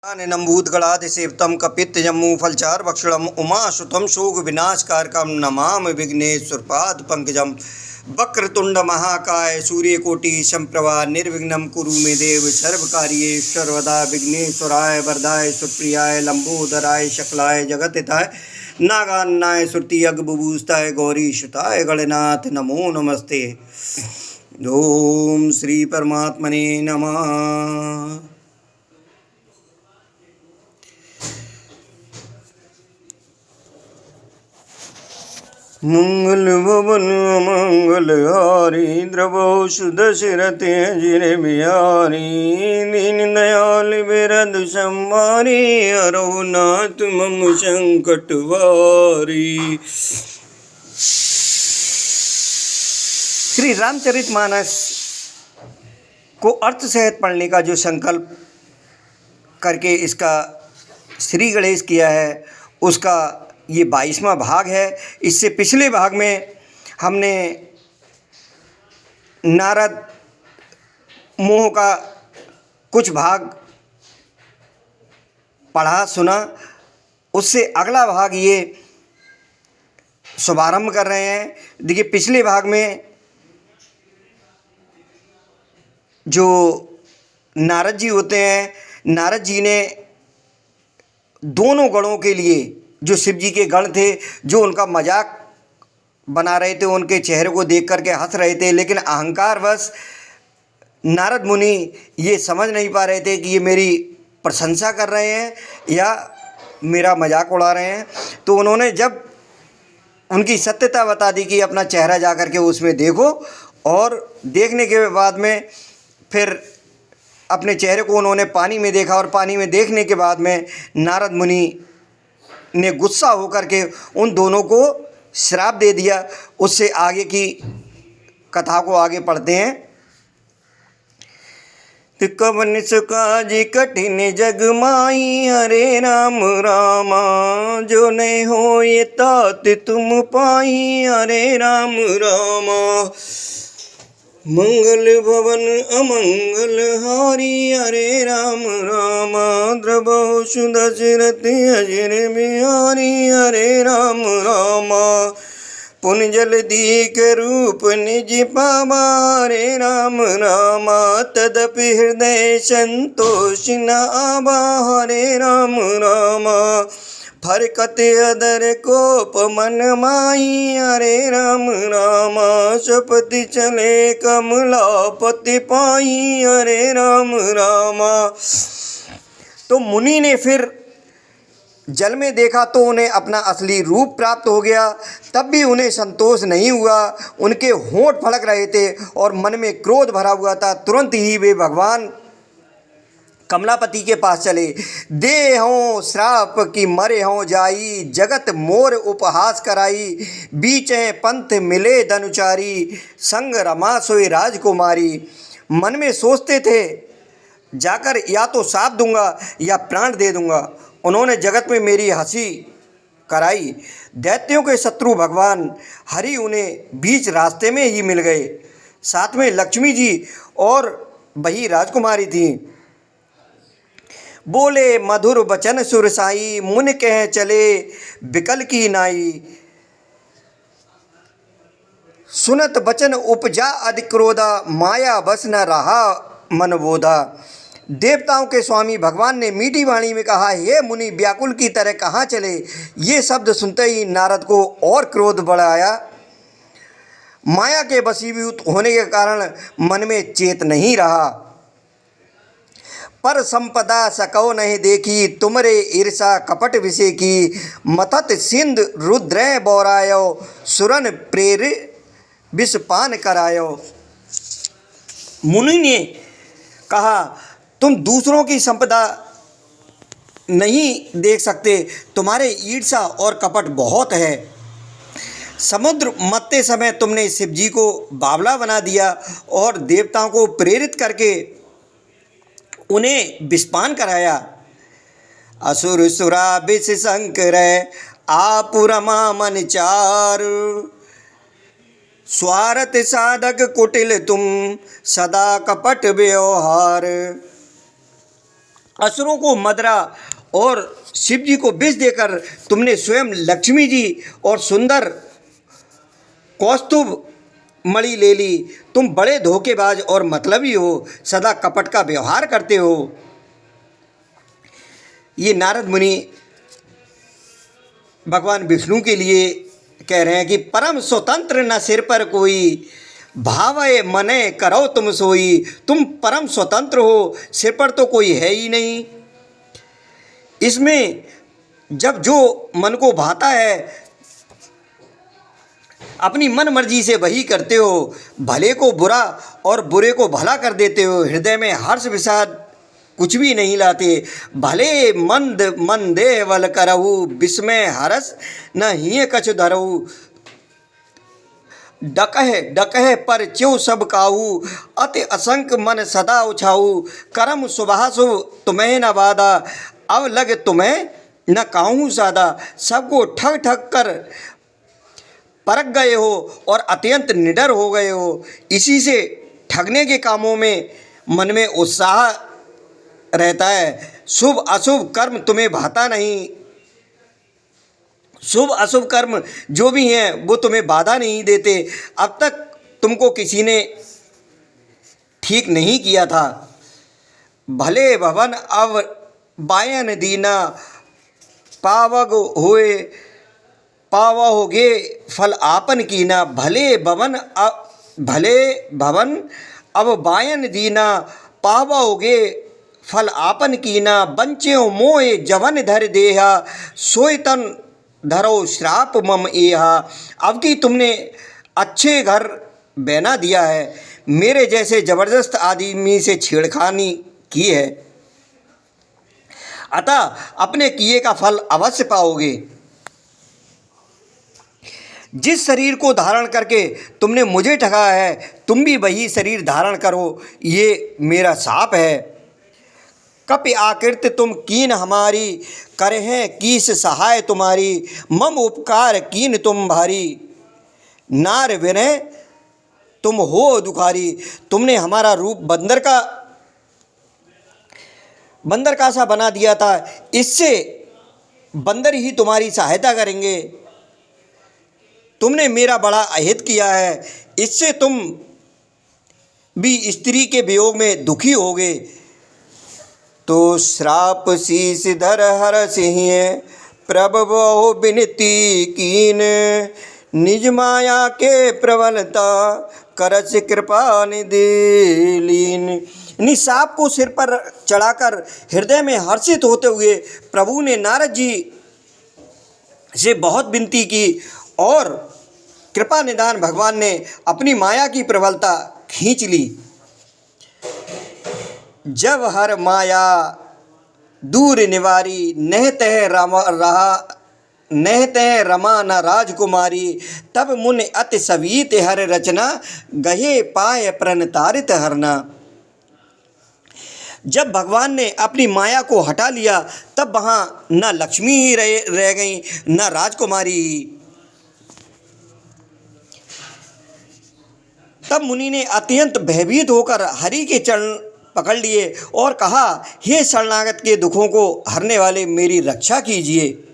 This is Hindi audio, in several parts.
नम्बूद्गणाधिसेवितं कपित्थजम्मू फलचार भक्षणम् उमासुतं शोक विनाशकारकं नमामि विघ्नेश्वरपाद पंकजं वक्रतुंड महाकाय सूर्यकोटि संप्रभा निर्विघ्नं कुरु मे देव सर्वकार्ये सर्वदा विघ्नेश्वराय वरदाय सुप्रियाय लंबोदराय शकलाय जगतहिताय नागान्नाय श्रुति अगबुभूषिताय गौरी सुताय गणनाथ नमो नमस्ते। ओम श्री परमात्मने नमः। मंगल भवन मंगल हारी द्रवो सुदशरथे जिरे बिहारी दीन दयाल बिरद संवारी हरो नाथ मम संकट वारी। श्री रामचरितमानस को अर्थ सहित पढ़ने का जो संकल्प करके इसका श्री गणेश किया है उसका ये 22वां भाग है। इससे पिछले भाग में हमने नारद मोह का कुछ भाग पढ़ा सुना, उससे अगला भाग ये शुभारंभ कर रहे हैं। देखिए पिछले भाग में जो नारद जी होते हैं, नारद जी ने दोनों गणों के लिए, जो शिव जी के गण थे जो उनका मजाक बना रहे थे, उनके चेहरे को देख करके हंस रहे थे, लेकिन अहंकारवश नारद मुनि ये समझ नहीं पा रहे थे कि ये मेरी प्रशंसा कर रहे हैं या मेरा मजाक उड़ा रहे हैं। तो उन्होंने जब उनकी सत्यता बता दी कि अपना चेहरा जा कर के उसमें देखो, और देखने के बाद में फिर अपने चेहरे को उन्होंने पानी में देखा, और पानी में देखने के बाद में नारद मुनि ने गुस्सा होकर के उन दोनों को श्राप दे दिया। उससे आगे की कथा को आगे पढ़ते हैं। कवन सुकाजी कठिन जग माई हरे राम रामा, जो नहीं हो ये तात तुम पाई हरे राम रामा। मंगल भवन अमंगल हारी हरे राम रामा, द्रवो सुदशरथ अजिर बिहारी हरे राम रामा। पुन जल दीक रूप निज पावा हरे राम रामा, तदपि हृदय संतोष न आवा हरे राम रामा। फरकत अदर कोप मन माही हरे राम रामा, सपति चले कमलापति पाई हरे राम रामा। तो मुनि ने फिर जल में देखा तो उन्हें अपना असली रूप प्राप्त हो गया, तब भी उन्हें संतोष नहीं हुआ। उनके होंठ फड़क रहे थे और मन में क्रोध भरा हुआ था। तुरंत ही वे भगवान कमलापति के पास चले। दे हों श्राप की मरे हों जाई, जगत मोर उपहास कराई। बीच पंथ मिले धनुचारी, संग रमा सोई राजकुमारी। मन में सोचते थे जाकर या तो साथ दूंगा या प्राण दे दूंगा। उन्होंने जगत में मेरी हंसी कराई। दैत्यों के शत्रु भगवान हरि उन्हें बीच रास्ते में ही मिल गए। साथ में लक्ष्मी जी और वही राजकुमारी थी। बोले मधुर बचन सुरसाई, मुन कह चले बिकल की नाई। सुनत बचन उपजा अधिक्रोधा, माया बस न रहा मन बोधा। देवताओं के स्वामी भगवान ने मीठी वाणी में कहा, हे मुनि व्याकुल की तरह कहाँ चले। ये शब्द सुनते ही नारद को और क्रोध बढ़ाया। माया के वशीभूत होने के कारण मन में चेत नहीं रहा। पर संपदा सको नहीं देखी, तुमरे ईर्षा कपट विषय की। मथत सिंध रुद्र बौरायो, सुरन प्रेर विषपान करायो। मुनि ने कहा, तुम दूसरों की संपदा नहीं देख सकते, तुम्हारे ईर्षा और कपट बहुत है। समुद्र मथते समय तुमने शिव जी को बावला बना दिया और देवताओं को प्रेरित करके उन्हें विषपान कराया। असुर सुरा विष शंकर आप रमा मन चार, स्वार्थ साधक कुटिल तुम सदा कपट व्यवहार। असुरों को मदरा और शिव जी को विष देकर तुमने स्वयं लक्ष्मी जी और सुंदर कौस्तुभ मणि ले ली। तुम बड़े धोखेबाज और मतलबी हो, सदा कपट का व्यवहार करते हो। ये नारद मुनि भगवान विष्णु के लिए कह रहे हैं कि परम स्वतंत्र न सिर पर कोई, भावय मने करो तुम सोई। तुम परम स्वतंत्र हो, सिर पर तो कोई है ही नहीं। इसमें जब जो मन को भाता है अपनी मन मर्जी से वही करते हो। भले को बुरा और बुरे को भला कर देते हो। हृदय में हर्ष विषाद कुछ भी नहीं लाते। भले मंद मंदे वल करहु, विस्मय हरस न हिय कछु धरहु। डकह पर च्यों सब काहू, अति असंक मन सदा उछाऊ। करम शुभाशुभ तुम्हें न बाधा, अब लग तुम्हें न काहू सादा। सबको ठग ठग कर परख गए हो और अत्यंत निडर हो गए हो। इसी से ठगने के कामों में मन में उत्साह रहता है। शुभ अशुभ कर्म तुम्हें भाता नहीं। शुभ अशुभ कर्म जो भी हैं वो तुम्हें बाधा नहीं देते। अब तक तुमको किसी ने ठीक नहीं किया था। भले भवन अब बायन दीना, पावग हुए पावोगे फल आपन कीना। भले भवन अब बायन दीना, पावोगे फल आपन कीना। बंच्यो मोए जवन धर देहा, सोय तन धरो श्राप मम एहा। अब कि तुमने अच्छे घर बना दिया है, मेरे जैसे जबरदस्त आदमी से छेड़खानी की है, अतः अपने किए का फल अवश्य पाओगे। जिस शरीर को धारण करके तुमने मुझे ठगा है, तुम भी वही शरीर धारण करो, ये मेरा शाप है। कपि आकृत तुम कीन हमारी, करहें कीस सहाय तुम्हारी। मम उपकार कीन तुम भारी, नार विनय तुम हो दुखारी। तुमने हमारा रूप बंदर का सा बना दिया था, इससे बंदर ही तुम्हारी सहायता करेंगे। तुमने मेरा बड़ा अहित किया है, इससे तुम भी स्त्री के वियोग में दुखी होगे। तो श्राप शीस धर हर सिंह, प्रभवो विनती कीन। निज माया के प्रबलता, करस कृपा निधि लीन। निशाप को सिर पर चढ़ाकर हृदय में हर्षित होते हुए प्रभु ने नारद जी से बहुत विनती की और कृपा निधान भगवान ने अपनी माया की प्रबलता खींच ली। जब हर माया दूर निवारी, नहते रमा न राजकुमारी। तब मुन अति सवीत हर रचना, गहे पाए प्रणतारित हरना। जब भगवान ने अपनी माया को हटा लिया तब वहाँ न लक्ष्मी ही रह गई न राजकुमारी ही। तब मुनि ने अत्यंत भयभीत होकर हरि के चरण पकड़ लिए और कहा, हे शरणागत के दुखों को हरने वाले, मेरी रक्षा कीजिए।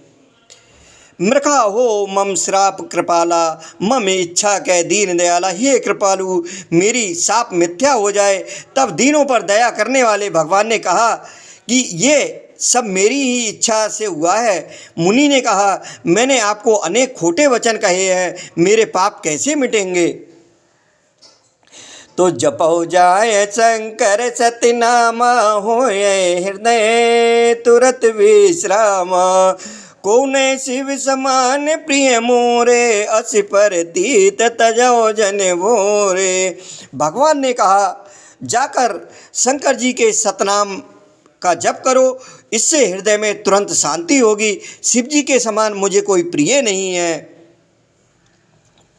मृखा हो मम श्राप कृपाला, मम इच्छा कै दीन दयाला। हे कृपालु, मेरी शाप मिथ्या हो जाए। तब दीनों पर दया करने वाले भगवान ने कहा कि ये सब मेरी ही इच्छा से हुआ है। मुनि ने कहा, मैंने आपको अनेक खोटे वचन कहे हैं, मेरे पाप कैसे मिटेंगे। तो जपो जाय शंकर सतनामा, होए हृदय तुरत विश्राम। कौन शिव समान प्रिय मोरे, असि पर तीत तजो जन भोरे। भगवान ने कहा, जाकर शंकर जी के सतनाम का जप करो, इससे हृदय में तुरंत शांति होगी। शिव जी के समान मुझे कोई प्रिय नहीं है,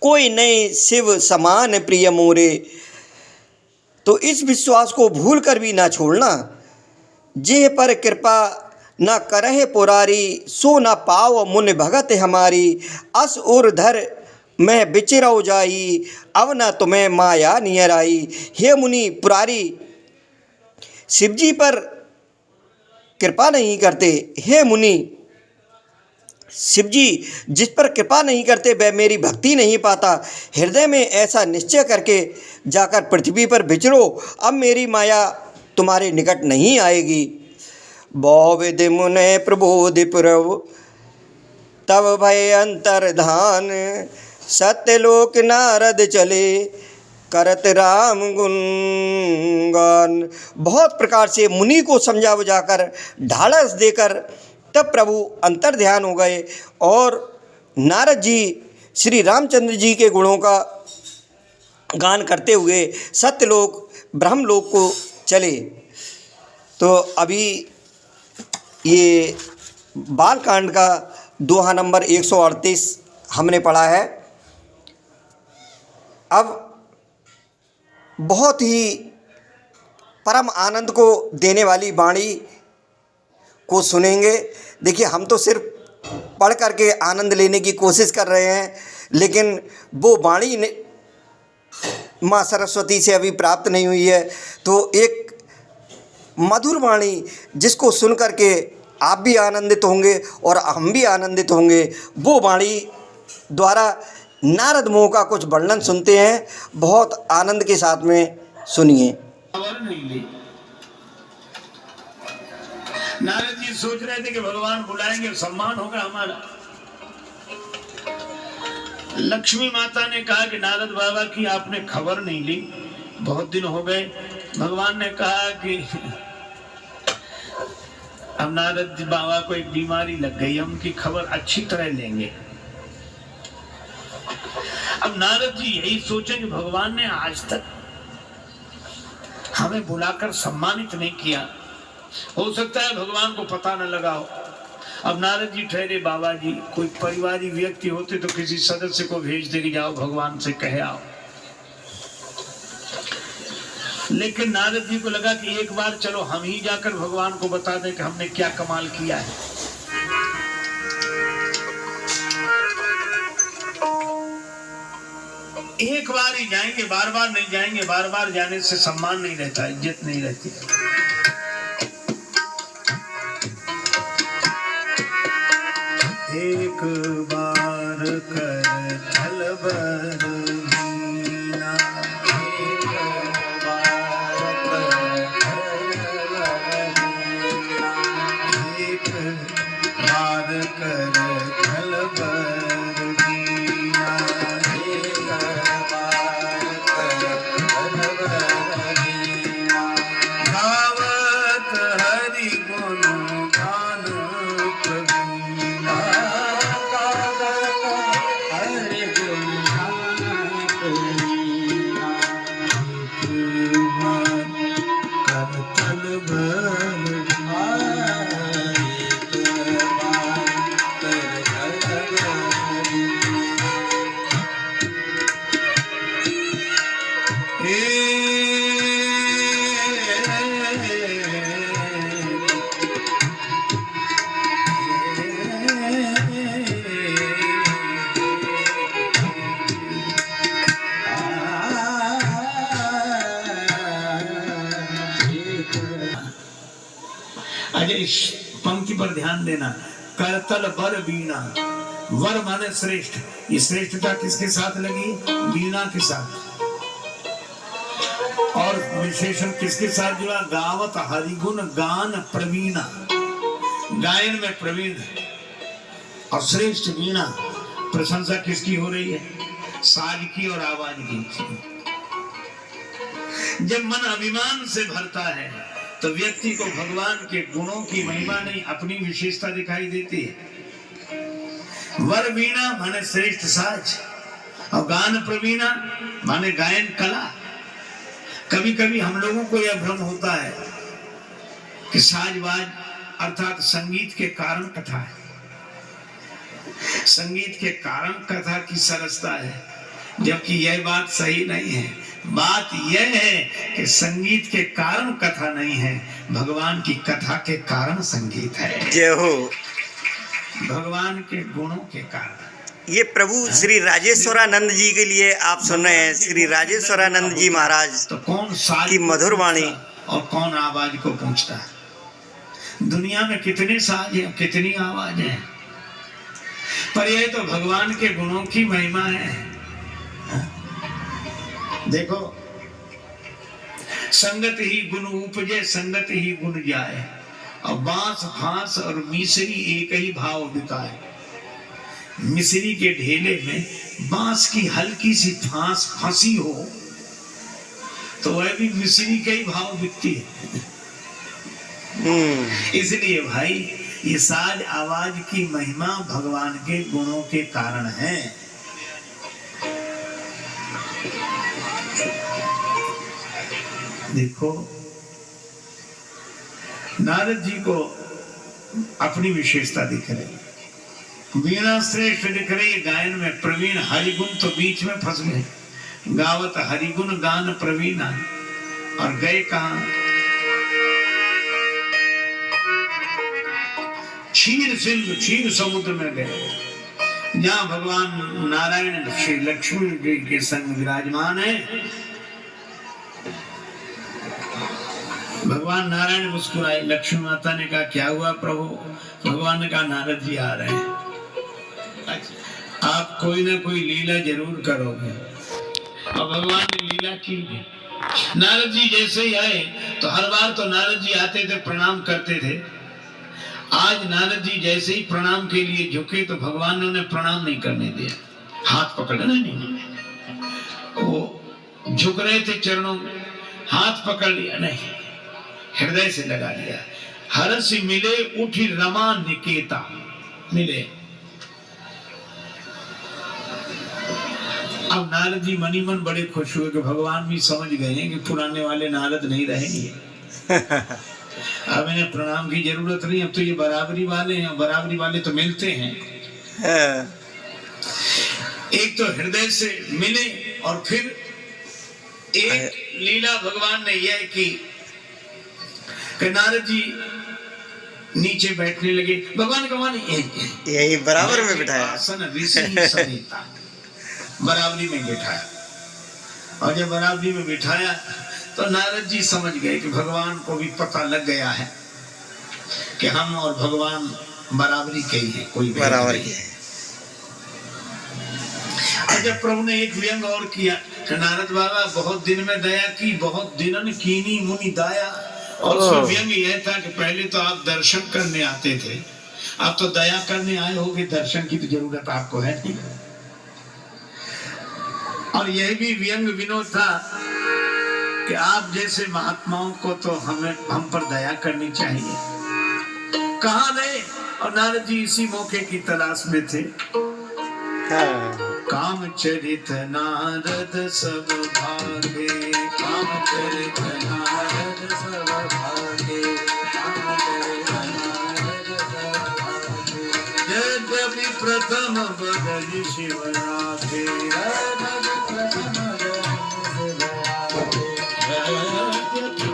कोई नहीं शिव समान प्रिय मोरे। तो इस विश्वास को भूल कर भी ना छोड़ना। जेह पर कृपा न करहे पुरारी, सो न पाव मुन भगत हमारी। अस उर धर मैं बिचिरौ जाई, अब न तुम्हें माया नियर आई। हे मुनि पुरारी, शिवजी पर कृपा नहीं करते। हे मुनि, शिव जी जिस पर कृपा नहीं करते वह मेरी भक्ति नहीं पाता। हृदय में ऐसा निश्चय करके जाकर पृथ्वी पर विचरो। अब मेरी माया तुम्हारे निकट नहीं आएगी। बहुविधि मुने प्रबोधि पुरव, तब भय अंतर्धान। सत्यलोक नारद चले, करत राम गुणगान। बहुत प्रकार से मुनि को समझा बुझाकर ढाढ़स देकर तब प्रभु अंतर ध्यान हो गए और नारद जी श्री रामचंद्र जी के गुणों का गान करते हुए सत्यलोक ब्रह्मलोक को चले। तो अभी ये बालकांड का दोहा नंबर 138 हमने पढ़ा है। अब बहुत ही परम आनंद को देने वाली वाणी को सुनेंगे। देखिए, हम तो सिर्फ पढ़ करके आनंद लेने की कोशिश कर रहे हैं, लेकिन वो वाणी माँ सरस्वती से अभी प्राप्त नहीं हुई है। तो एक मधुर वाणी जिसको सुन करके आप भी आनंदित होंगे और हम भी आनंदित होंगे, वो वाणी द्वारा नारद मुँह का कुछ वर्णन सुनते हैं। बहुत आनंद के साथ में सुनिए। नारद जी सोच रहे थे कि भगवान बुलाएंगे, सम्मान होगा हमारा। लक्ष्मी माता ने कहा कि नारद बाबा की आपने खबर नहीं ली, बहुत दिन हो गए। भगवान ने कहा कि अब नारद बाबा को एक बीमारी लग गई है, उनकी खबर अच्छी तरह लेंगे। अब नारद जी यही सोचे कि भगवान ने आज तक हमें बुलाकर सम्मानित नहीं किया, हो सकता है भगवान को पता न लगा हो। अब नारद जी ठहरे, बाबा जी कोई परिवारी व्यक्ति होते तो किसी सदस्य को भेज दे कि जाओ भगवान से कहे आओ। लेकिन नारद जी को लगा कि एक बार चलो हम ही जाकर भगवान को बता दें कि हमने क्या कमाल किया है। एक बार ही जाएंगे, बार बार नहीं जाएंगे। बार बार जाने से सम्मान नहीं रहता, इज्जत नहीं रहती। एक बार कर थल बर वीणा, एक बार कर एक बार कर थल बर वीणा, एक बार कर बर वीणा। गावत हरि गुण गान प्रवीणा, हरि गुण गान प्रवीणा। कर तल भर अजय इस पंक्ति पर ध्यान देना। करतल बर वीणा, वर माने श्रेष्ठ। ये श्रेष्ठता किसके साथ लगी? वीणा के साथ। और विशेषण किसके साथ जुड़ा? गावत हरिगुण गान प्रवीणा, गायन में प्रवीण और श्रेष्ठ वीणा। प्रशंसा किसकी हो रही है? साज की और आवाज की। जब मन अभिमान से भरता है तो व्यक्ति को भगवान के गुणों की महिमा नहीं, अपनी विशेषता दिखाई देती है। वर वीणा माने श्रेष्ठ साज और गान प्रवीणा माने गायन कला। कभी कभी हम लोगों को यह भ्रम होता है कि साजबाज अर्थात संगीत के कारण कथा है, संगीत के कारण कथा की सरसता है, जबकि यह बात सही नहीं है। बात यह है कि संगीत के कारण कथा नहीं है, भगवान की कथा के कारण संगीत है। जय हो। भगवान के गुणों के कारण। ये प्रभु श्री राजेश्वरानंद जी के लिए आप सुन रहे हैं। श्री राजेश्वरानंद जी महाराज तो कौन साज की मधुर वाणी और कौन आवाज को पूछता है? दुनिया में कितने साज हैं, कितनी आवाज है, पर यह तो भगवान के गुणों की महिमा है। देखो, संगत ही गुण उपजे, संगत ही गुण जाए, और बांस फांस और मिसरी एक ही भाव बिकाए। मिसरी के ढेले में बांस की हल्की सी फांस फंसी हो तो वह भी मिसरी के ही भाव बिकती है। इसलिए भाई, ये साज आवाज की महिमा भगवान के गुणों के कारण है। देखो, नारद जी को अपनी विशेषता दिख रही, वीणा श्रेष्ठ दिख रही है, गायन में प्रवीण, हरिगुण तो बीच में फंस गए, गावत हरिगुण गान प्रवीणा, और गए कहां? क्षीर सिंधु, क्षीर समुद्र में गए, जहां भगवान नारायण श्री लक्ष्मी जी के संग विराजमान है। भगवान नारायण मुस्कुराए, लक्ष्मी माता ने कहा क्या हुआ प्रभु? भगवान ने कहा नारद जी आ रहे हैं, अच्छा, आप कोई ना कोई लीला जरूर करोगे। और भगवान ने लीला की। नारद जी जैसे ही आए तो हर बार तो नारद जी आते थे, प्रणाम करते थे। आज नारद जी जैसे ही प्रणाम के लिए झुके तो भगवान ने उन्हें प्रणाम नहीं करने दिया, हाथ पकड़ा नहीं, वो झुक रहे थे चरणों में, हाथ पकड़ लिया नहीं, हृदय से लगा लिया। हरस मिले उठी रमा निकेता, मिले। अब नारद जी मनी मन बड़े खुश हुए कि भगवान भी समझ गए हैं कि पुराने वाले नारद नहीं रहेंगे। अब इन्हें प्रणाम की जरूरत नहीं, अब तो ये बराबरी वाले हैं, बराबरी वाले तो मिलते हैं। एक तो हृदय से मिले, और फिर एक लीला भगवान ने यह की कि नारद जी नीचे बैठने लगे। भगवान का यही बराबर में बिठाया, आसन ऋषि समेता, बराबरी में बिठाया। और जब बराबरी में बिठाया तो नारद जी समझ गए कि भगवान को भी पता लग गया है कि हम और भगवान बराबरी के ही हैं, कोई बराबर ही है। और जब प्रभु ने एक व्यंग और किया कि नारद बाबा बहुत दिन में दया की, बहुत दिनन कीनी मुनि दाया। और उसमें व्यंग यह था कि पहले तो आप दर्शन करने आते थे, अब तो दया करने आए होगे, दर्शन की तो जरूरत आपको है नहीं। और यह भी व्यंग विनोद था कि आप जैसे महात्माओं को तो हम पर दया करनी चाहिए। कहाँ गए? और नारद जी इसी मौके की तलाश में थे। काम चरित नारद सब भागे, काम चरित नारद सब भागे, काम चरित नारद सब भागे। यद्यपि प्रथम बदल शिव राखे,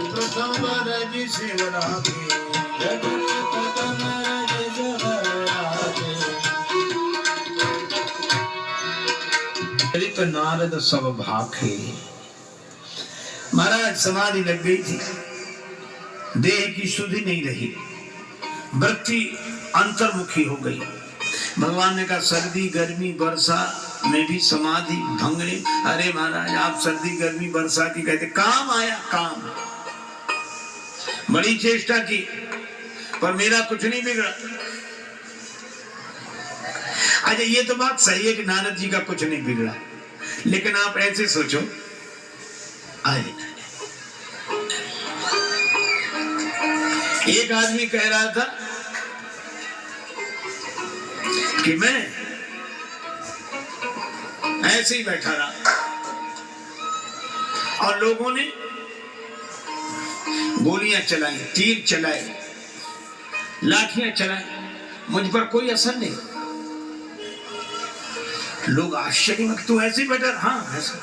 प्रथम बदल शिव राखे, तो नारद सब भाखे। महाराज समाधि लग गई थी, देह की शुद्धि नहीं रही, वृत्ति अंतर्मुखी हो गई। भगवान ने कहा सर्दी गर्मी वर्षा में भी समाधि भंग नहीं। अरे महाराज आप सर्दी गर्मी वर्षा की कहते, काम आया काम, बड़ी चेष्टा की पर मेरा कुछ नहीं बिगड़ा। अच्छा ये तो बात सही है कि नारद जी का कुछ नहीं बिगड़ा, लेकिन आप ऐसे सोचो, एक आदमी कह रहा था कि मैं ऐसे ही बैठा रहा और लोगों ने गोलियां चलाई, तीर चलाए, लाठियां चलाई, मुझ पर कोई असर नहीं। लोग आश्चर्य में, तू ऐसे ही बैठा? हाँ ऐसे।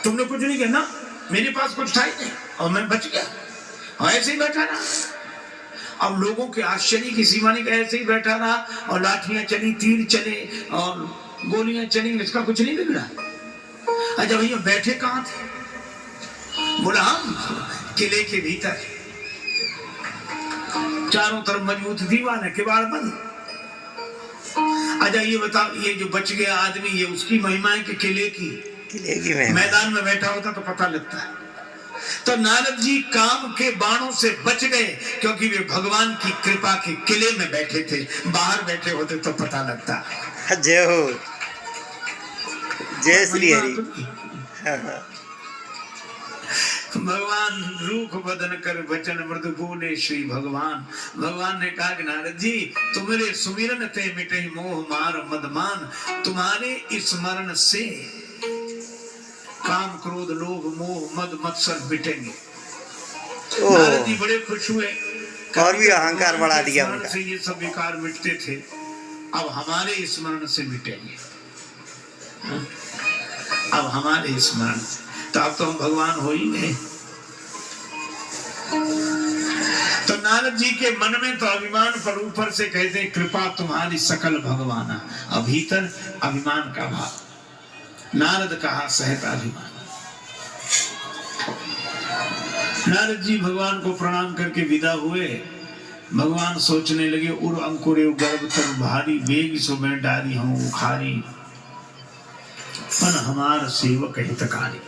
तुमने कुछ नहीं किया ना? मेरे पास कुछ था ही नहीं और मैं बच गया, और ऐसे ही बैठा रहा। अब लोगों के आश्चर्य की सीमा नहीं, ऐसे ही बैठा रहा और लाठियां चली, तीर चले और गोलियां चली, इसका कुछ नहीं बिगड़ा। अच्छा भैया बैठे कहाँ थे? बोला हम किले के भीतर। चारों तरफ मजबूत दीवार है, किवाड़ बंद। अच्छा ये बताओ, ये जो बच गया आदमी, ये उसकी महिमा है कि किले की? किले की महिमा। मैदान में बैठा होता तो पता लगता है। तो नारद जी काम के बाणों से बच गए क्योंकि वे भगवान की कृपा के किले में बैठे थे। बाहर बैठे होते तो पता लगता। जय हो, जय श्री हरि। भगवान रूख बदन कर वचन मृदु बोले श्री भगवान। भगवान ने कहा कि नारद जी, तुम्हारे सुमिरन ते मिटे मोह मार मदमान। तुम्हारे स्मरण से काम क्रोध लोभ मोह मद मत्सर मिटेंगे। नारद जी बड़े खुश हुए और भी अहंकार बढ़ा दिया उनका। से ये सब विकार मिटते थे, अब हमारे स्मरण से मिटेंगे। अब हमारे स्मरण से, तो अब तो हम भगवान हो ही गए। तो नारद जी के मन में तो अभिमान, पर ऊपर से कहते कृपा तुम्हारी सकल भगवाना। अब भीतर अभिमान का भाव। नारद कहा सहत अभिमान। नारद जी भगवान को प्रणाम करके विदा हुए। भगवान सोचने लगे, उर अंकुरे गर्भ तर भारी, वेग सो मैं डारी हूं उखारी, पन हमार सेवक हितकारी।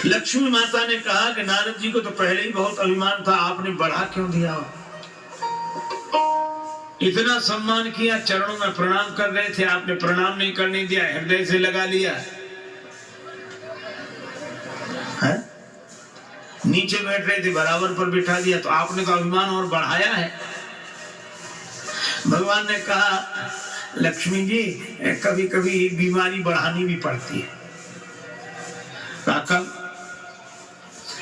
लक्ष्मी माता ने कहा कि नारद जी को तो पहले ही बहुत अभिमान था, आपने बढ़ा क्यों दिया? इतना सम्मान किया, चरणों में प्रणाम कर रहे थे, आपने प्रणाम नहीं करने दिया, हृदय से लगा लिया है? नीचे बैठ रहे थे, बराबर पर बिठा दिया, तो आपने तो अभिमान और बढ़ाया है। भगवान ने कहा लक्ष्मी जी, कभी कभी बीमारी बढ़ानी भी पड़ती है। कब?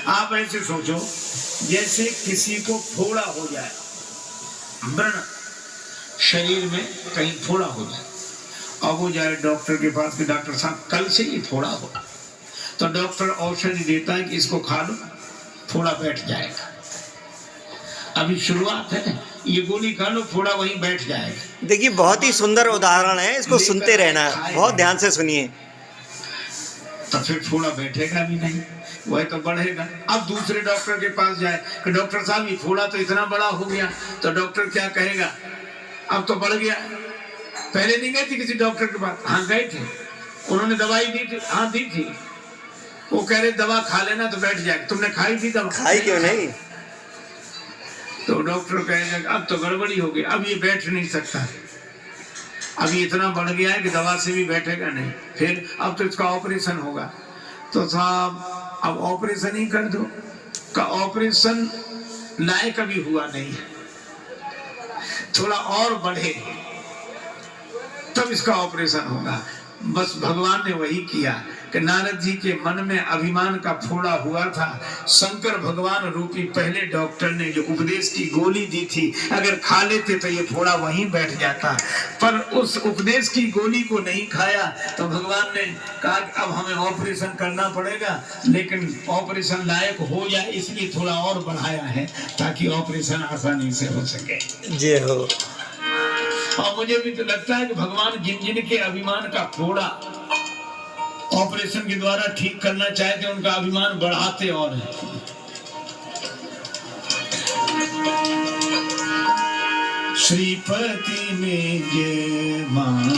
आप ऐसे सोचो जैसे किसी को फोड़ा हो जाए, व्रण शरीर में कहीं फोड़ा हो जाए, अब वो जाए डॉक्टर के पास कि डॉक्टर साहब कल से ये फोड़ा होगा, तो डॉक्टर औषधि देता है कि इसको खा लो, फोड़ा बैठ जाएगा। अभी शुरुआत है, ये गोली खा लो, फोड़ा वहीं बैठ जाएगा। देखिए बहुत ही सुंदर उदाहरण है, इसको सुनते रहना, बहुत ध्यान से सुनिए। तो फिर फोड़ा बैठेगा भी नहीं, वह तो बढ़ेगा। अब दूसरे डॉक्टर के पास जाए कि डॉक्टर साहब ये फोड़ा तो इतना बड़ा हो गया, तो डॉक्टर क्या कहेगा, अब तो बढ़ गया। पहले नहीं गए थे किसी डॉक्टर के पास? हाँ गए थे, उन्होंने दवाई दी थी। हाँ दी थी। वो कह रहे दवा खा लेना तो बैठ जाएगा। तुमने खाई थी दवा? खाई क्यों नहीं? तो डॉक्टर कहेगा अब तो गड़बड़ी हो गई, अब ये बैठ नहीं सकता, अब ये इतना बढ़ गया है कि दवा से भी बैठेगा नहीं, फिर अब तो इसका ऑपरेशन होगा। तो साहब अब ऑपरेशन ही कर दो। का ऑपरेशन लायक अभी हुआ नहीं, थोड़ा और बढ़े तब इसका ऑपरेशन होगा। बस भगवान ने वही किया कि नारद जी के मन में अभिमान का फोड़ा हुआ था। शंकर भगवान रूपी पहले डॉक्टर ने जो उपदेश की गोली दी थी, अगर खा लेते तो ये फोड़ा वहीं बैठ जाता, पर उस उपदेश की गोली को नहीं खाया। तो भगवान ने कहा कि अब हमें ऑपरेशन करना पड़ेगा, लेकिन ऑपरेशन लायक हो जाए इसलिए थोड़ा और बढ़ाया है ताकि ऑपरेशन आसानी से हो सके। जय हो। और मुझे भी तो लगता है कि भगवान जिन जिन के अभिमान का फोड़ा ऑपरेशन के द्वारा ठीक करना चाहते, उनका अभिमान बढ़ाते और है। श्रीपति में जय मारा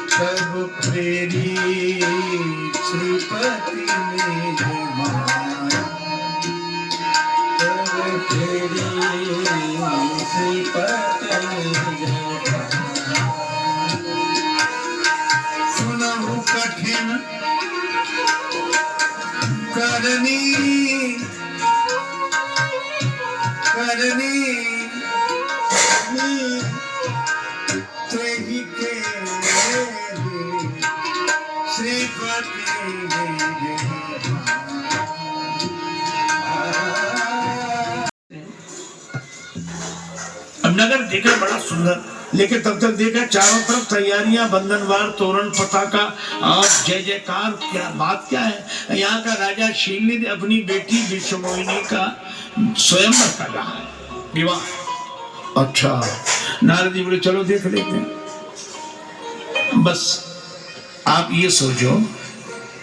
सब फेरी, श्रीपति में जय मारा सब फेरी, श्रीपति में जय कठिन करनी करनी तेही के श्रीपति। अब नगर देखा बड़ा सुंदर, लेकिन तब तक देखा चारों तरफ तैयारियां, बंधनवार, तोरण, पताका और जय जयकार। क्या बात क्या है, यहाँ का राजा शीलनिधि अपनी बेटी विश्वमोहिनी का स्वयंवर कर रहा है, विवाह। अच्छा, नारद जी बोले चलो देख लेते हैं। बस आप ये सोचो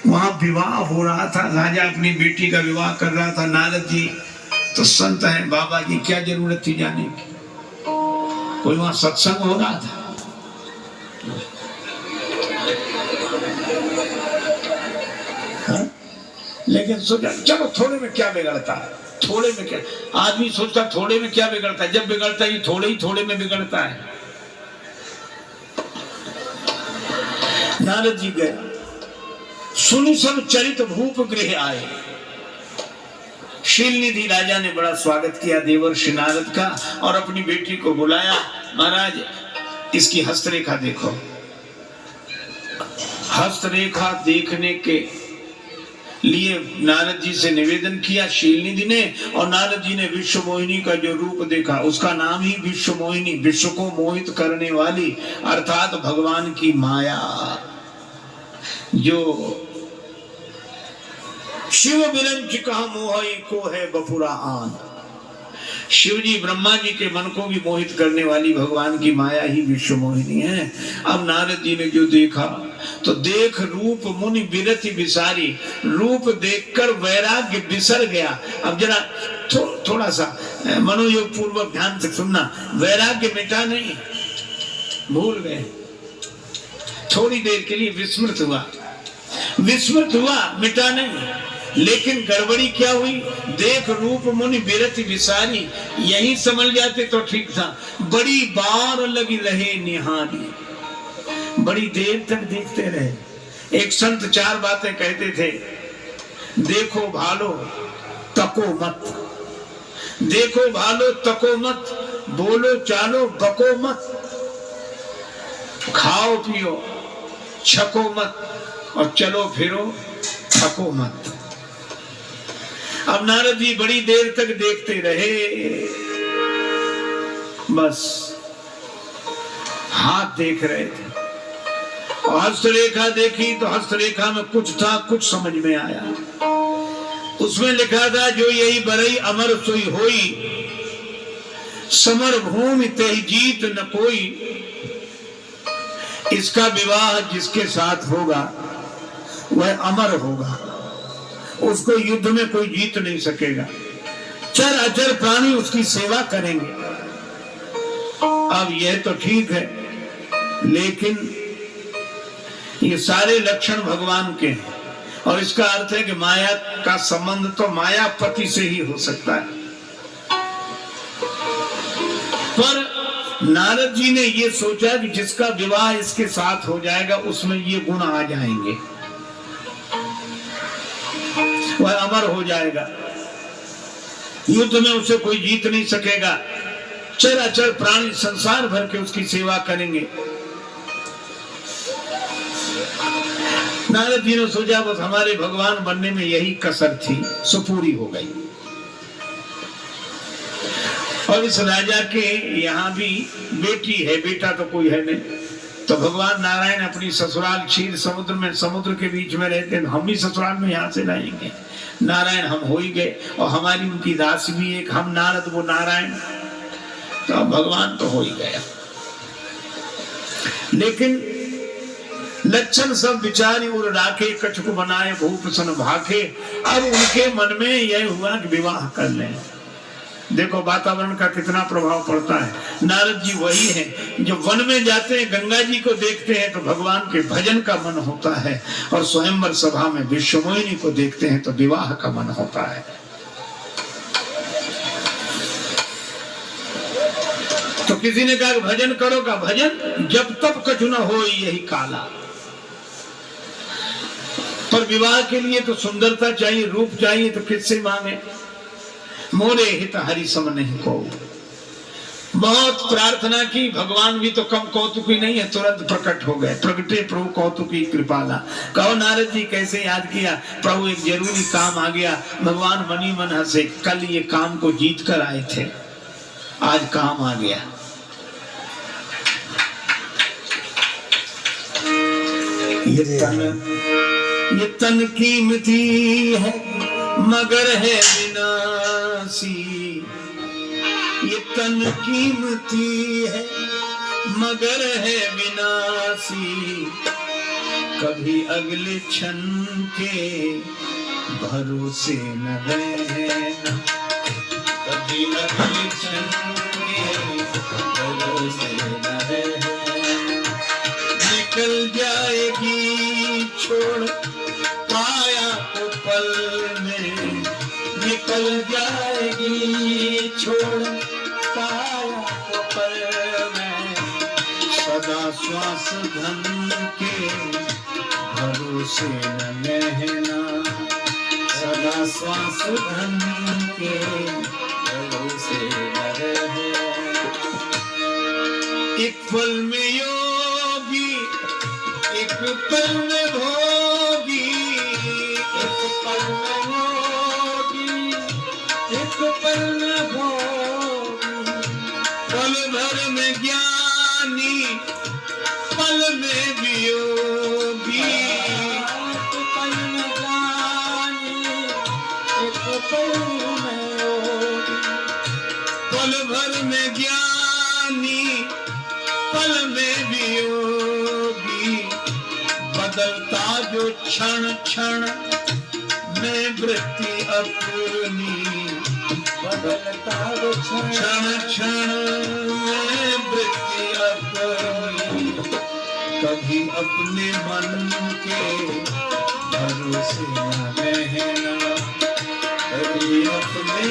वहां विवाह हो रहा था, राजा अपनी बेटी का विवाह कर रहा था। नारद जी तो संत हैं, बाबा जी क्या जरूरत थी जाने की, कोई वहां सत्संग हो रहा था। लेकिन सोचा चलो थोड़े में क्या बिगड़ता है, थोड़े में क्या, आदमी सोचता थोड़े में क्या बिगड़ता है, जब बिगड़ता है ये थोड़े ही थोड़े में बिगड़ता है। नारद जी गए, सुनु सब चरित भूप गृह आए। शीलनिधि राजा ने बड़ा स्वागत किया देवर्षि नारद का और अपनी बेटी को बुलाया। महाराज इसकी हस्तरेखा देखो। हस्तरेखा देखने के लिए नारद जी से निवेदन किया शीलनिधि ने, और नारद जी ने विश्व मोहिनी का जो रूप देखा, उसका नाम ही विश्व मोहिनी, विश्व को मोहित करने वाली, अर्थात भगवान की माया। जो शिव बिरंच कहा मोहई को है बपुरा आन, शिव जी ब्रह्मा जी के मन को भी मोहित करने वाली भगवान की माया ही विश्व मोहिनी है। अब नारद जी ने जो देखा तो देख रूप मुनि बिरति बिसारी, रूप देखकर वैराग्य बिसर गया। अब जरा थोड़ा सा मनोयोग पूर्वक ध्यान से सुनना, वैराग्य मिटा नहीं, भूल गए, थोड़ी देर के लिए विस्मृत हुआ, मिटा नहीं। लेकिन गड़बड़ी क्या हुई, देख रूप मुनि बिरति बिसारी, यही समझ जाते तो ठीक था। बड़ी बार लगी रहे निहारी, बड़ी देर तक देखते रहे। एक संत 4 बातें कहते थे, देखो भालो तको मत, देखो भालो तको मत, बोलो चालो बको मत, खाओ पियो छको मत, और चलो फिरो थको मत। अब नारद जी बड़ी देर तक देखते रहे, बस हाथ देख रहे थे। हस्तरेखा देखी तो हस्तरेखा में कुछ था, कुछ समझ में आया। उसमें लिखा था, जो यही बरई अमर सोई होई, समर भूमि तेहि जीत न कोई। इसका विवाह जिसके साथ होगा वह अमर होगा, उसको युद्ध में कोई जीत नहीं सकेगा, चर अचर प्राणी उसकी सेवा करेंगे। अब यह तो ठीक है, लेकिन ये सारे लक्षण भगवान के हैं, और इसका अर्थ है कि माया का संबंध तो मायापति से ही हो सकता है। पर नारद जी ने ये सोचा कि जिसका विवाह इसके साथ हो जाएगा उसमें ये गुण आ जाएंगे, वह अमर हो जाएगा, युद्ध में उसे कोई जीत नहीं सकेगा, चराचर प्राणी संसार भर के उसकी सेवा करेंगे। नारद जी ने सोचा बस हमारे भगवान बनने में यही कसर थी, सो पूरी हो गई। और इस राजा के यहाँ भी बेटी है, बेटा तो कोई है नहीं, तो भगवान नारायण अपनी ससुराल क्षीर समुद्र में, समुद्र के बीच में रहते हैं, हम भी ससुराल में यहाँ से लाएंगे। नारायण हम हो ही गए, और हमारी उनकी राशि भी एक, हम नारद वो नारायण, तो अब भगवान तो हो ही गया। लेकिन लक्षण सब विचारी उर राखे, कछुक बनाए भूप सन भाखे। अब उनके मन में यह हुआ कि विवाह कर लें। देखो वातावरण का कितना प्रभाव पड़ता है। नारद जी वही हैं जो वन में जाते हैं, गंगा जी को देखते हैं तो भगवान के भजन का मन होता है, और स्वयंवर सभा में विश्वमोहिनी को देखते हैं तो विवाह का मन होता है। तो किसी ने कहा भजन करो, का भजन जब तब कछु न हो यही काला। पर विवाह के लिए तो सुंदरता चाहिए, रूप चाहिए, तो किससे मांगे। मोरे हित हरि सम नहीं को, बहुत प्रार्थना की, भगवान भी तो कम कौतुकी नहीं है, तुरंत प्रकट हो गए। प्रगटे प्रभु कौतुकी कृपाला। कहो नारद जी कैसे याद किया, प्रभु एक जरूरी काम आ गया। भगवान मनी मन हंसे, कल ये काम को जीत कर आए थे, आज काम आ गया। ये तन कीमती है मगर है विनाशी, ये तन कीमती है मगर है विनाशी, कभी अगले क्षण के भरोसे न रहना, कभी अड़चन के भरोसे न रहना। निकल जाएगी छोड़ काया को पल में, निकल जाएगी छोड़ काया को पल में। सदा श्वास धन के भरोसे न रहना, सदा श्वास धन के भरोसे न रहना। एक पल में योगी, एक पल में भोगी, एक पल में योगी, एक पल में भोगी। पल भर में ज्ञानी, पल में वियोगी, एक पल में ज्ञानी, एक पल में योगी। पल भर में ज्ञानी, पल में वियोगी। बदलता जो क्षण क्षण में वृत्ति अपनी, बदलता जो क्षण क्षण में वृत्ति अपनी। कभी अपने मन के भरोसे न रहना, कभी अपने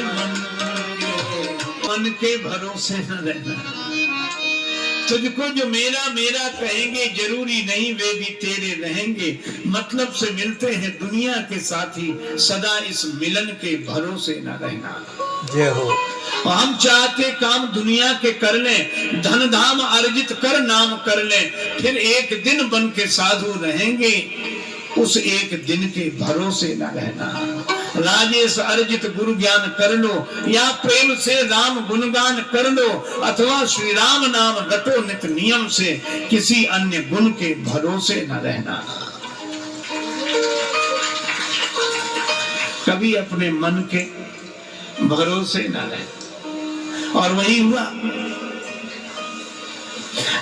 मन के भरोसे न रहना। तुझको जो मेरा मेरा कहेंगे जरूरी नहीं वे भी तेरे रहेंगे। मतलब से मिलते हैं दुनिया के साथी, सदा इस मिलन के भरोसे न रहना। जय हो। और हम चाहते काम दुनिया के कर लें, धन धाम अर्जित कर नाम कर लें, फिर एक दिन बन के साधु रहेंगे, उस एक दिन के भरोसे न रहना। राजेश अर्जित गुरु ज्ञान कर लो, या प्रेम से राम गुणगान कर लो, अथवा श्री राम नाम रटो नित नियम से, किसी अन्य गुण के भरोसे न रहना। कभी अपने मन के भरोसे न रहना। और वही हुआ,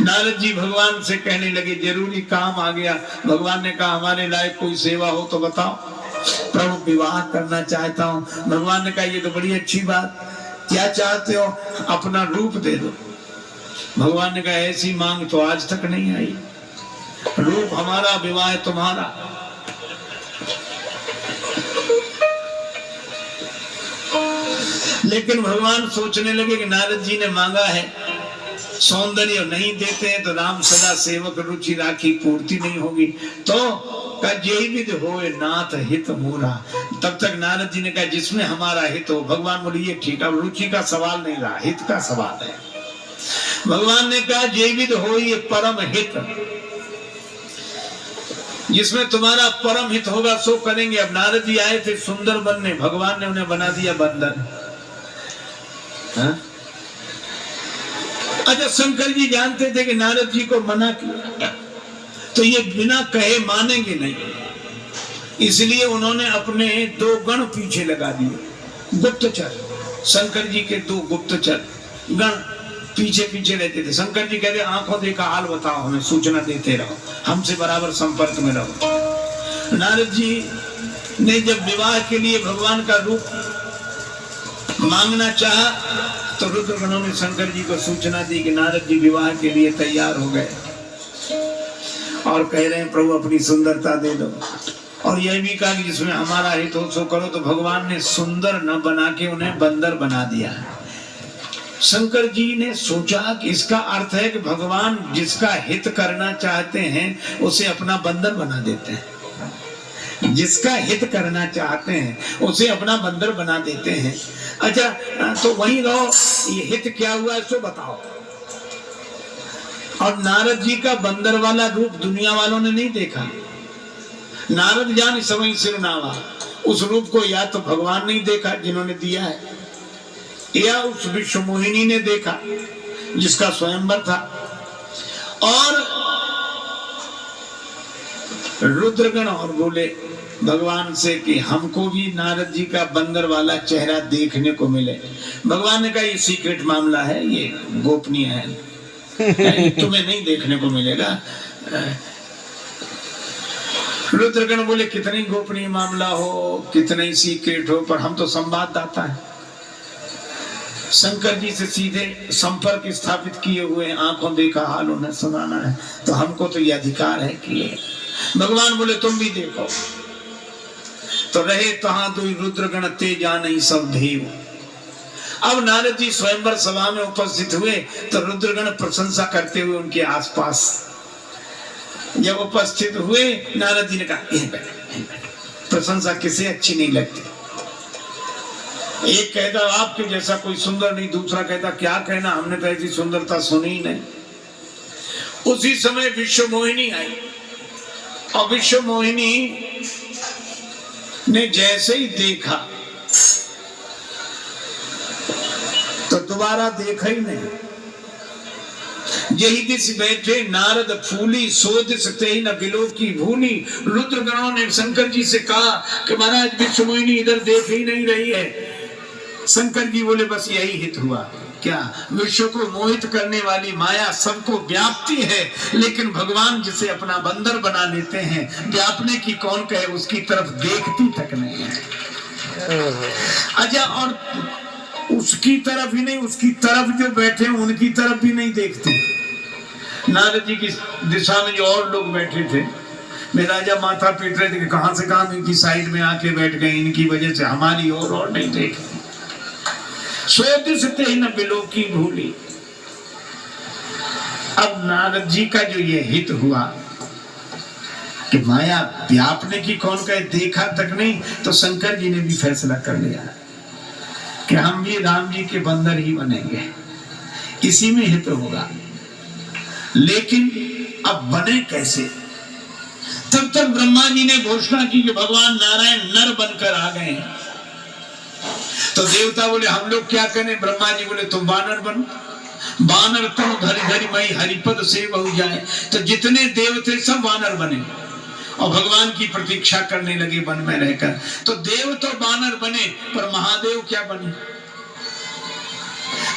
नारद जी भगवान से कहने लगे जरूरी काम आ गया। भगवान ने कहा हमारे लायक कोई सेवा हो तो बताओ। प्रभु विवाह करना चाहता हूँ। भगवान ने कहा ये तो बड़ी अच्छी बात, क्या चाहते हो? अपना रूप दे दो। भगवान ने कहा ऐसी मांग तो आज तक नहीं आई, रूप हमारा विवाह तुम्हारा। लेकिन भगवान सोचने लगे कि नारद जी ने मांगा है सौंदर्य, नहीं देते हैं तो राम सदा सेवक रुचि राखी पूर्ति नहीं होगी। तो जय विध होए नाथ हित मोरा। तब तक नारद जी ने कहा जिसमें हमारा हित हो। भगवान बोले ये ठीक है, रुचि का सवाल नहीं रहा, हित का सवाल है। भगवान ने कहा जय विध हो ये परम हित, जिसमें तुम्हारा परम हित होगा सो करेंगे। अब नारद जी आए थे सुंदर बनने, भगवान ने उन्हें बना दिया बंदर। अच्छा, शंकर जी जानते थे कि नारद जी को मना किया तो ये बिना कहे मानेंगे नहीं, इसलिए उन्होंने अपने 2 गण पीछे लगा दिए। गुप्तचर, शंकर जी के 2 गुप्तचर गण पीछे पीछे रहते थे। शंकर जी कहते आंखों देखा हाल बताओ, हमें सूचना देते रहो, हमसे बराबर संपर्क में रहो। नारद जी ने जब विवाह के लिए भगवान का रूप मांगना चाहा तो रुद्रगणों ने शंकर जी को सूचना दी कि नारद जी विवाह के लिए तैयार हो गए और कह रहे हैं प्रभु अपनी सुंदरता दे दो। और यह भी कहा कि जिसमें हमारा हित हो सो करो। तो भगवान ने सुंदर न बना के उन्हें बंदर बना दिया। शंकर जी ने सोचा कि इसका अर्थ है कि भगवान जिसका हित करना चाहते हैं उसे अपना बंदर बना देते हैं, जिसका हित करना चाहते हैं उसे अपना बंदर बना देते हैं। अच्छा, तो वहीं रहो, ये हित क्या हुआ इसको बताओ। और नारद जी का बंदर वाला रूप दुनिया वालों ने नहीं देखा। नारद जान समय सिरनावा, उस रूप को या तो भगवान नहीं देखा जिन्होंने दिया है, या उस विश्व मोहिनी ने देखा जिसका स्वयंवर था। और रुद्रगण और बोले भगवान से कि हमको भी नारद जी का बंदर वाला चेहरा देखने को मिले। भगवान ने कहा ये सीक्रेट मामला है, ये गोपनीय है, तुम्हें नहीं देखने को मिलेगा। रुद्रगण बोले कितनी गोपनीय मामला हो, कितने सीक्रेट हो, पर हम तो संवाददाता है, शंकर जी से सीधे संपर्क स्थापित किए हुए, आंखों देखा हाल उन्हें सुनाना है, तो हमको तो ये अधिकार है कि भगवान बोले तुम भी देखो। तो रहे तहां दुई रुद्रगण ते जाने सब देव। अब नारद जी स्वयंवर सभा में उपस्थित हुए तो रुद्रगण प्रशंसा करते हुए उनके आसपास जब उपस्थित हुए, नारद जी ने कहा प्रशंसा किसे अच्छी नहीं लगती। एक कहता आपके जैसा कोई सुंदर नहीं, दूसरा कहता क्या कहना, हमने तो ऐसी सुंदरता सुनी ही नहीं। उसी समय विश्व मोहिनी आई और विश्व मोहिनी ने जैसे ही देखा तो दोबारा देखा ही नहीं। यही दिस बैठे नारद फूली, सो दिस तेहि न बिलो की भूली। रुद्रगणों ने शंकर जी से कहा कि महाराज विश्व मोहिनी इधर देख ही नहीं रही है। शंकर जी बोले बस यही हित हुआ। क्या? विश्व को मोहित करने वाली माया सबको व्यापती है, लेकिन भगवान जिसे अपना बंदर बना लेते हैं, व्यापने की कौन कहे, उसकी तरफ देखती तक नहीं है। अच्छा, और उसकी तरफ ही नहीं, उसकी तरफ जो बैठे उनकी तरफ भी नहीं देखते। नारद जी की दिशा में जो और लोग बैठे थे, मैं राजा माथा पीट रहे थे कि कहां से कहां इनकी साइड में आके बैठ गए, इनकी वजह से हमारी और नहीं देखते। सोते ही न बिलो की भूली। अब नारद जी का जो ये हित हुआ कि माया व्यापने की कौन कहे, देखा तक नहीं, तो शंकर जी ने भी फैसला कर लिया कि हम भी राम जी के बंदर ही बनेंगे, इसी में हित होगा। लेकिन अब बने कैसे? तब तक ब्रह्मा जी ने घोषणा की कि भगवान नारायण नर बनकर आ गए। तो देवता बोले हम लोग क्या करें? ब्रह्मा जी बोले तुम वानर बनो। वानर तुम धरि धरि मई हरिपद से बहु जाए। तो जितने देव थे सब वानर बने और भगवान की प्रतीक्षा करने लगे वन में रहकर। तो देव तो वानर बने, पर महादेव क्या बने?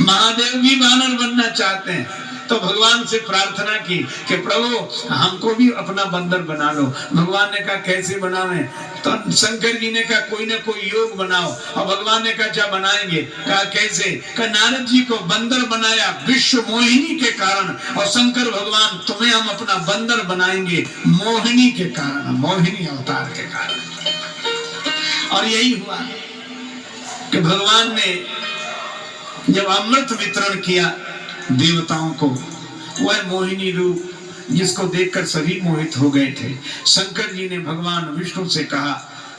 महादेव भी वानर बनना चाहते हैं। तो भगवान से प्रार्थना की कि प्रभु हमको भी अपना बंदर बना लो। भगवान ने कहा कैसे बनावे? तो शंकर जी ने कहा कोई ना कोई योग बनाओ। और भगवान ने कहा क्या बनाएंगे? कहा कैसे? कहा नारद जी को बंदर बनाया विश्व मोहिनी के कारण, और शंकर भगवान तुम्हें हम अपना बंदर बनाएंगे मोहिनी के कारण, मोहिनी अवतार के कारण। और यही हुआ कि भगवान ने जब अमृत वितरण किया देवताओं को, वह मोहिनी रूप जिसको देखकर सभी मोहित हो गए थे, शंकर जी ने भगवान विष्णु से कहा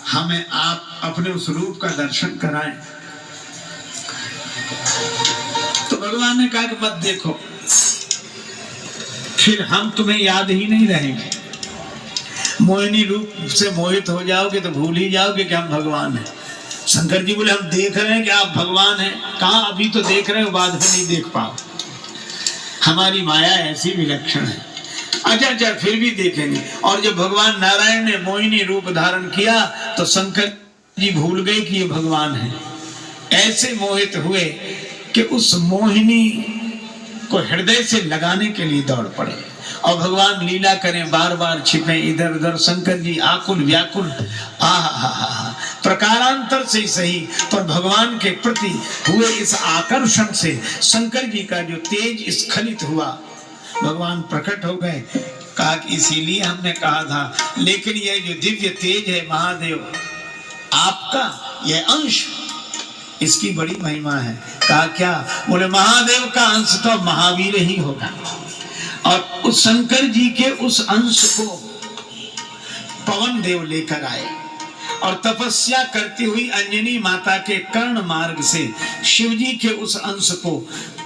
हमें आप अपने उस रूप का दर्शन कराएं। तो भगवान ने कहा कि मत देखो, फिर हम तुम्हें याद ही नहीं रहेंगे। मोहिनी रूप से मोहित हो जाओगे तो भूल ही जाओगे कि हम भगवान हैं। शंकर जी बोले हम देख रहे हैं कि आप भगवान हैं। कहा अभी तो देख रहे हो, बाद में नहीं देख पाओ, हमारी माया ऐसी विलक्षण है। अच्छा फिर भी देखेंगे। और जब भगवान नारायण ने मोहिनी रूप धारण किया तो शंकर जी भूल गए कि ये भगवान है। ऐसे मोहित हुए कि उस मोहिनी को हृदय से लगाने के लिए दौड़ पड़े और भगवान लीला करें, बार बार छिपे इधर उधर। शंकर जी आकुल व्याकुल, प्रकारांतर से सही, पर भगवान के प्रति हुए इस आकर्षण से शंकर जी का जो तेज स्खलित हुआ, भगवान प्रकट हो गए। कहा कि इसीलिए हमने कहा था, लेकिन यह जो दिव्य तेज है महादेव आपका, यह अंश, इसकी बड़ी महिमा है। कहा क्या? बोले महादेव का अंश तो महावीर ही होगा। और उस शंकर जी के उस अंश को पवन देव लेकर आए और तपस्या करती हुई अंजनी माता के कर्ण मार्ग से शिव जी के उस अंश को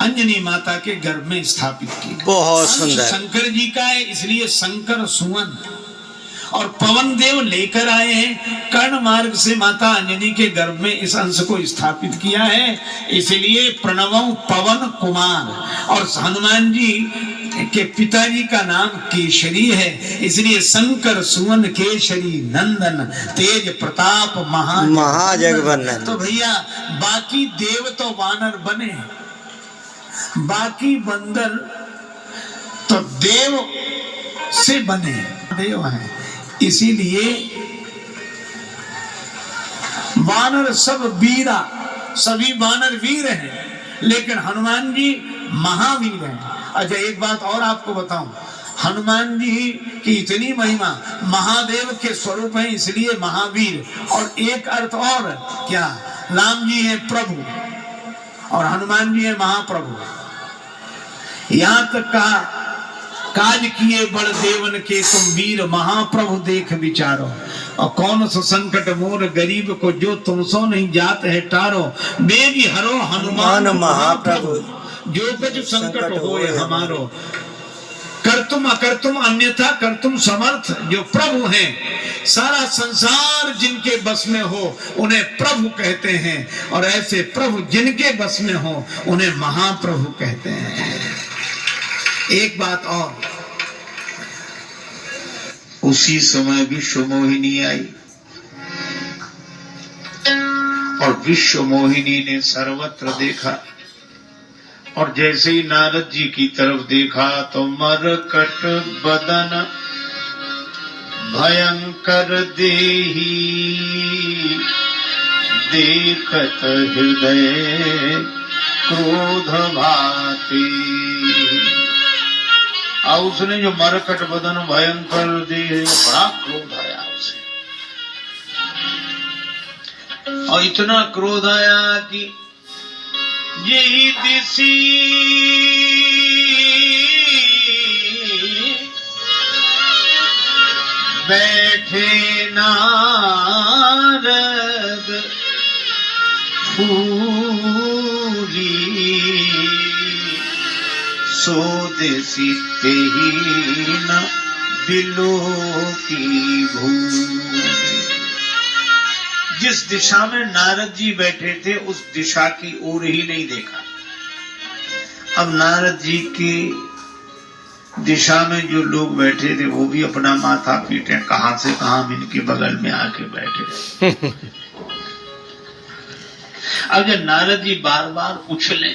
अंजनी माता के गर्भ में स्थापित किया। बहुत सुंदर। शंकर जी का है, इसलिए शंकर सुवन। और पवन देव लेकर आए हैं, कर्ण मार्ग से माता अंजनी के गर्भ में इस अंश को स्थापित किया है, इसलिए प्रणवं पवन कुमार। और हनुमान जी के पिताजी का नाम केशरी है, इसलिए शंकर सुवन केशरी नंदन तेज प्रताप महाजगवंदन। तो भैया बाकी देव तो वानर बने, बाकी बंदर तो देव से बने, देव हैं। इसीलिए वानर सब वीरा, सभी वानर वीर हैं, लेकिन हनुमान जी महावीर हैं। अच्छा एक बात और आपको बताऊं, हनुमान जी की इतनी महिमा, महादेव के स्वरूप है इसलिए महावीर, और एक अर्थ और क्या, राम जी हैं प्रभु और हनुमान जी हैं महाप्रभु। यहां तक कहा, काज किए बड़ देवन के तुम वीर, महाप्रभु देख विचारो, और कौन सो संकट मोर गरीब को, जो तुम सो नहीं जात है टारो, बेगी हरो हनुमान महाप्रभु, जो कुछ संकट होए हमारो, कर तुम अकर तुम अन्यथा कर तुम समर्थ। जो प्रभु हैं, सारा संसार जिनके बस में हो उन्हें प्रभु कहते हैं, और ऐसे प्रभु जिनके बस में हो उन्हें महाप्रभु कहते हैं। एक बात और, उसी समय विश्व मोहिनी आई, और विश्व मोहिनी ने सर्वत्र देखा, और जैसे ही नारद जी की तरफ देखा तो मरकट बदन भयंकर देही, देखत हृदय क्रोध भाती। और उसने जो मरकट बदन भयंकर देह, बड़ा क्रोध आया उसे, और इतना क्रोध आया कि यही दिसी बैठे नारद फूली, सो दिसी तेही न बिलो की भूमि। जिस दिशा में नारद जी बैठे थे उस दिशा की ओर ही नहीं देखा। अब नारद जी की दिशा में जो लोग बैठे थे वो भी अपना माथा पीटे, कहां से कहां इनके बगल में आके बैठे। अब जब नारद जी बार बार उछले,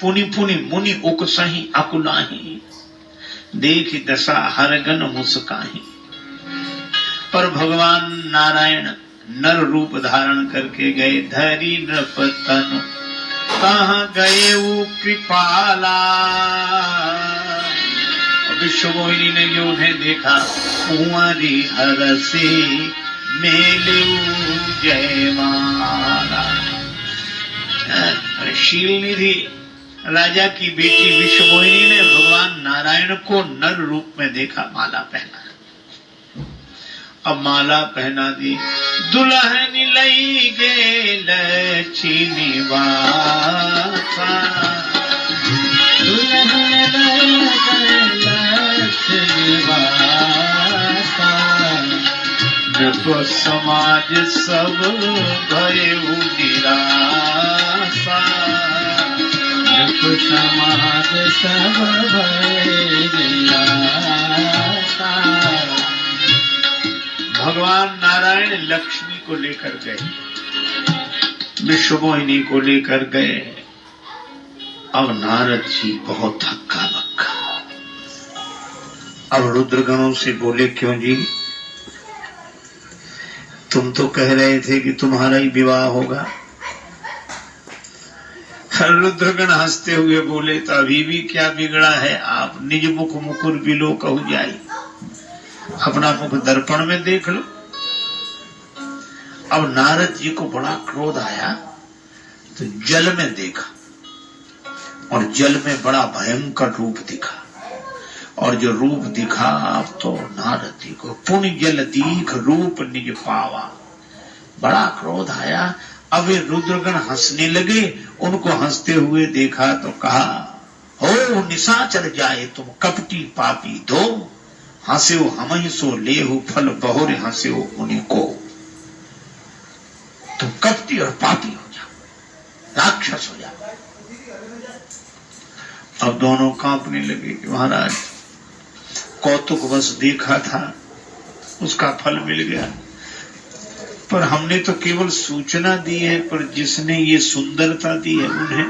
पुनि पुनि मुनि उकसहि अकुलाहि, देख दशा हरगन मुस्काहि। पर भगवान नारायण नर रूप धारण करके गए, धरी नृप तनु कहाँ गए वो कृपाला। विश्व मोहिनी ने जो उन्हें देखा, कुंवरी हरसी मेले जयमाला। शील निधि राजा की बेटी विश्व मोहिनी ने भगवान नारायण को नर रूप में देखा, माला पहना। अब माला पहना दी, दुल्हन लई गेल छिनिवासा, दुल्हन लई गेल छिनिवासा। नृप समाज सब भयउ निरासा, नृप समाज सब भय निरासा। भगवान नारायण लक्ष्मी को लेकर गए, विश्व मोहिनी को लेकर गए। अब नारद जी बहुत हक्का बक्का। अब रुद्रगणों से बोले, क्यों जी, तुम तो कह रहे थे कि तुम्हारा ही विवाह होगा। रुद्रगण हंसते हुए बोले, तो अभी भी क्या बिगड़ा है, आप निज मुख मुकुर बिलो कहु जाई, अपना मुख दर्पण में देख लो। अब नारद जी को बड़ा क्रोध आया तो जल में देखा, और जल में बड़ा भयंकर रूप दिखा, और जो रूप दिखा अब तो नारद जी को पुण्य जल दीख रूप निज पावा, बड़ा क्रोध आया। अब वे रुद्रगण हंसने लगे, उनको हंसते हुए देखा तो कहा, हो निशाचर जाए तुम कपटी पापी दो, हंस्यो हम सो लेहु फल बहुरे हंस्यो उन्हीं को। तुम कपटी और पापी हो जाओ, राक्षस हो जाओ। अब दोनों कांपने लगे कि महाराज कौतुक बस देखा था, उसका फल मिल गया, पर हमने तो केवल सूचना दी है, पर जिसने ये सुंदरता दी है उन्हें।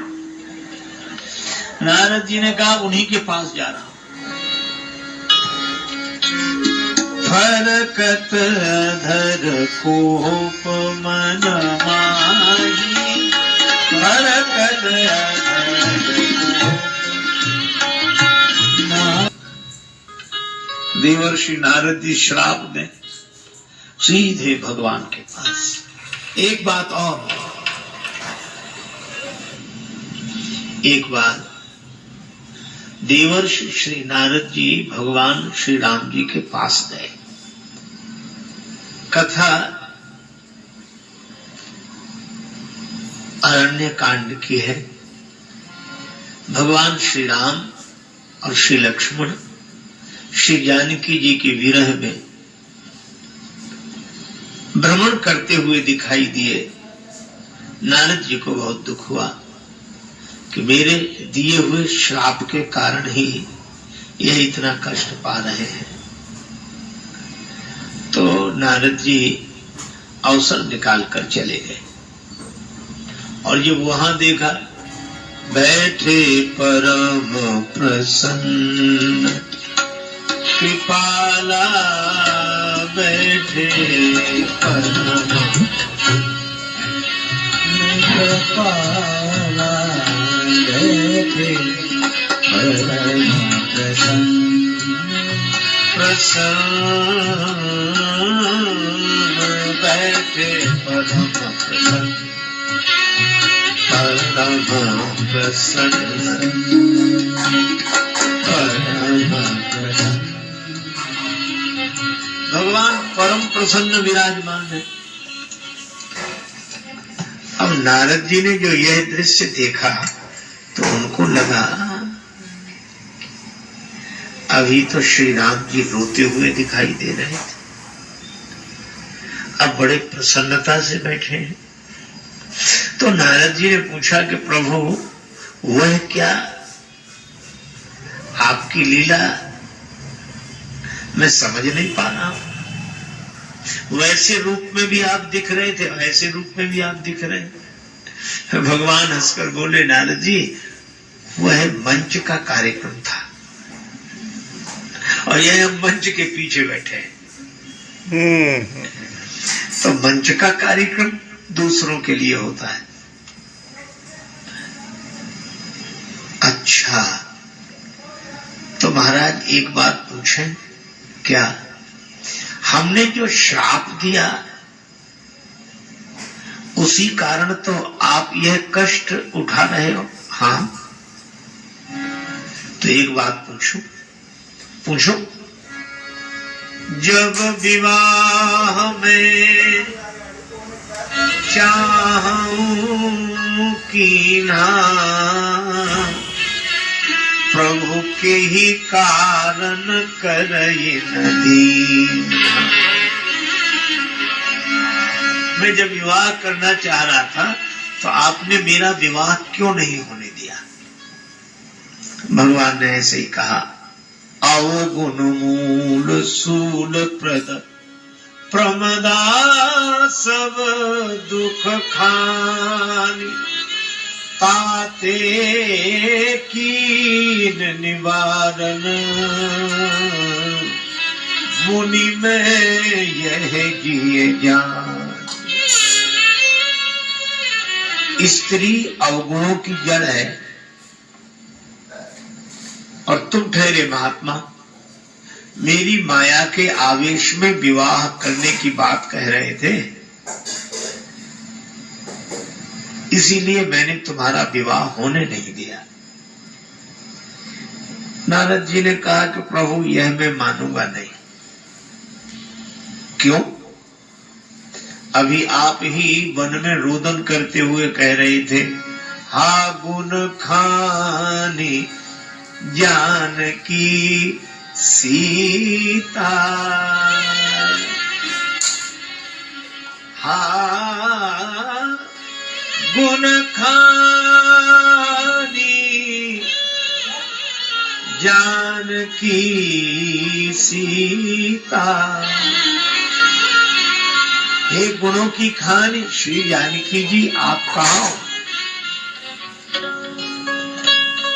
नारद जी ने कहा उन्हीं के पास जा रहा हूं। हरकत धर कोप मन माही, हरकत देवर्षि नारद जी श्राप दें सीधे भगवान के पास। एक बात और, एक बार देवर्षि श्री नारद जी भगवान श्री राम जी के पास गए। कथा अरण्य कांड की है। भगवान श्री राम और श्री लक्ष्मण श्री जानकी जी के विरह में भ्रमण करते हुए दिखाई दिए। नारद जी को बहुत दुख हुआ कि मेरे दिए हुए श्राप के कारण ही यह इतना कष्ट पा रहे हैं। तो नारद जी अवसर निकाल कर चले गए और जब वहां देखा बैठे परम प्रसन्न कृपाला, बैठे परम कृपाला, बैठे परम प्रसन्न, बैठे परम प्रसन्न, परम प्रसन्न, परम प्रसन्न। भगवान परम प्रसन्न विराजमान है। अब नारद जी ने जो यह दृश्य देखा तो उनको लगा अभी तो श्री राम जी रोते हुए दिखाई दे रहे थे, अब बड़े प्रसन्नता से बैठे हैं। तो नारद जी ने पूछा कि प्रभु वह क्या आपकी लीला मैं समझ नहीं पा रहा हूं। वैसे रूप में भी आप दिख रहे थे, वैसे रूप में भी आप दिख रहे हैं। भगवान हंसकर बोले नारद जी वह मंच का कार्यक्रम था और यह हम मंच के पीछे बैठे हैं। तो मंच का कार्यक्रम दूसरों के लिए होता है। अच्छा तो महाराज एक बात पूछें, क्या हमने जो श्राप दिया उसी कारण तो आप यह कष्ट उठा रहे हो? हाँ। तो एक बात पूछो, जब विवाह में चाहूं की ना प्रभु के ही कारण करई नदी। मैं जब विवाह करना चाह रहा था तो आपने मेरा विवाह क्यों नहीं होने दिया? भगवान ने ऐसे ही कहा, अवगुण मूल सूल प्रद प्रमदा सब दुख खानी, ताते कीन निवारण मुनि में यह जिए जान। स्त्री अवगुणों की जड़ है और तुम ठहरे महात्मा मेरी माया के आवेश में विवाह करने की बात कह रहे थे, इसीलिए मैंने तुम्हारा विवाह होने नहीं दिया। नारद जी ने कहा कि प्रभु यह मैं मानूंगा नहीं। क्यों? अभी आप ही वन में रोदन करते हुए कह रहे थे, हा गुण खानी जानकी सीता, हा गुण खानी जानकी सीता। हे गुणों की खानी श्री जानकी जी आप कहाँ हो?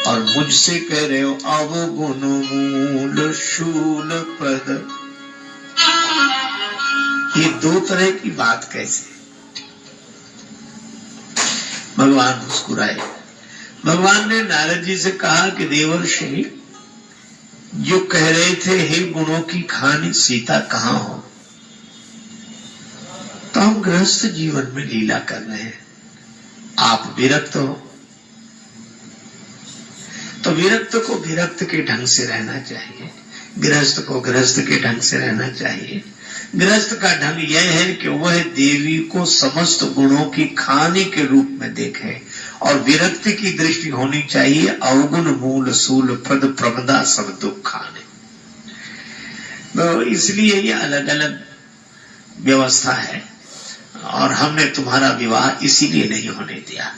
और मुझसे कह रहे हो अवगुण मूल शूल पद ये दो तरह की बात कैसे? भगवान मुस्कुराए। भगवान ने नारद जी से कहा कि देवर्षि, जो कह रहे थे हे गुणों की खानी सीता कहाँ हो, तो हम गृहस्थ जीवन में लीला कर रहे हैं, आप विरक्त हो, तो विरक्त को विरक्त के ढंग से रहना चाहिए, गृहस्थ को गृहस्थ के ढंग से रहना चाहिए। गृहस्थ का ढंग यह है कि वह देवी को समस्त गुणों की खानी के रूप में देखे, और विरक्ति की दृष्टि होनी चाहिए अवगुण मूल सूल प्रद प्रमदा सब दुख खाने। तो इसलिए ये अलग अलग व्यवस्था है, और हमने तुम्हारा विवाह इसीलिए नहीं होने दिया।